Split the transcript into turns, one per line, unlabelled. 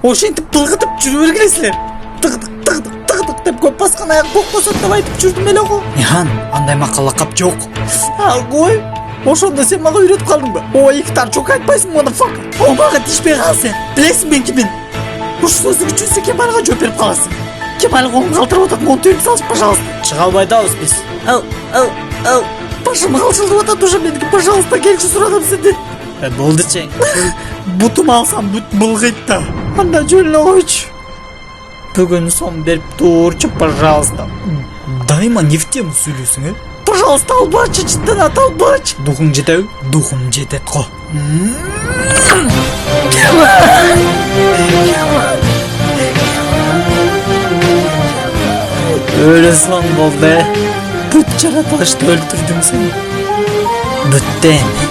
ошентип былгытып жүрө бергилесиздер. Тыгдык деп көп баскан аяк бокпосот деп айтып жүрдүм эле го.
Нихан, андай макаллакап жок.
Кой, ошондо сен мага үйрөтүп калдыңбы? Ой, иктар жок айтпайсың motherfucker. О мага тишпей кал сен. Билесиң мен киммин? Ушул сөздүк үчүн сен Кемалга жооп берип каласың. Кемал колун калтырып атат, монту үйрөтүп салыш, пожалуйста.
Чыга албайдабыз биз.
Башым калчылдап атат уже меники, пожалуйста, келчи сурадым сенден.
Болду чең.
Бутум алсам бүт былгыйт да. Анда жөнүнө койчу.
Бүгүн сом берип турчу, пожалуйста. Дайыма не в тему сүйлөйсүң,
Пожалуйста, албачы, чындап албачы.
Духуң жетеби? Духум жетет го. Өлө соң болду.
Бүт жаратылышты өлтүрдүң сен.
Бүттен.